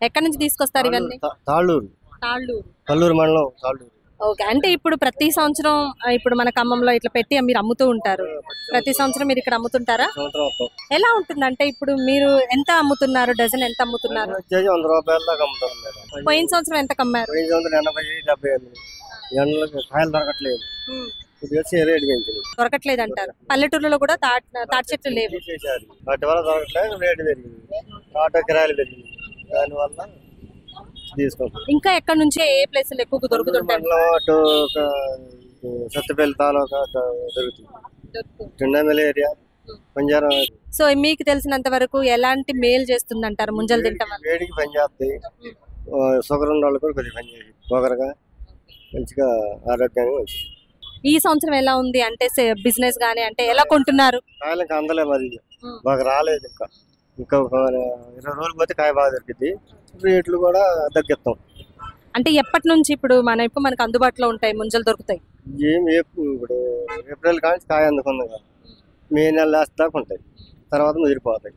ఎక్కడి నుంచి తీసుకొస్తారు ఇవన్నీ? తాళ్ళూరు, తాళ్ళూరు. కల్లూరు మండలం తాళ్ళూరు. ఓకే. అంటే ఇప్పుడు ప్రతి సంవత్సరం ఇప్పుడు మన ఖమ్మంలో ఇట్లా పెట్టి మీరు అమ్ముతూ ఉంటారు. ప్రతి సంవత్సరం మీరు ఇక్కడ అమ్ముతుంటారా? సంవత్సరం మొత్తం ఎలా ఉంటుంది? అంటే ఇప్పుడు మీరు ఎంత అమ్ముతున్నారు? డజన్ ఎంత అమ్ముతున్నారు? వచ్చేసి 100 రూపాయల దాకా అమ్ముతారు మేడం. పోయిన సంవత్సరం ఎంత కమ్మారు? 580, 78 ఎండలకు కాయలు దొరకట్లేదు. ఇది వచ్చి రేటు పెంచింది. దొరకట్లేదు అంటారు. పల్లెటూరులో కూడా తాటి చెట్లు లేవు. తీసేశారు. వాటి వల్ల దొరకట్లేదు, రేటు పెరిగింది, ఆటో కిరాయిలు పెరిగింది. దానివల్ల తీసుకుంటాం. ఇంకా ఎక్కడ నుంచి ఏ ప్లేసులు ఎక్కువ దొరుకుతుంటాయి? మండలం అటు ఒక సత్తుపల్లి తాలూకా దొరుకుతుంది. చిండమల్లి ఏరియా, పంజారం. సో మీకు తెలిసినంత వరకు ఎలాంటి మేలు చేస్తుంది అంటారు ముంజలు తింటాం వల్ల? వేడికి పని చేస్తాయి. షుగర్ ఉన్న వాళ్ళు కూడా కొద్దిగా పని చేయాలి. పొగరగా మంచిగా ఆరోగ్యానికి మంచిది. ఈ సంవత్సరం ఎలా ఉంది అంటే బిజినెస్ గానీ అంటే ఎలా కొంటున్నారు? కాయలు ఇంకా అందలే, మరి బాగా రాలేదు. ఇంకా ఒక 20 రోజులు పోతే కాయ బాగా దొరికింది. రేట్లు కూడా తగ్గిస్తాం. అంటే ఎప్పటి నుంచి ఇప్పుడు మనకు అందుబాటులో ఉంటాయి ముంజలు దొరుకుతాయి? ఇప్పుడు ఏప్రిల్ కానీ కాయ అందుకుంది కదా, మే నెల లాస్ట్ దాకా ఉంటాయి, తర్వాత ముదిరిపోతాయి.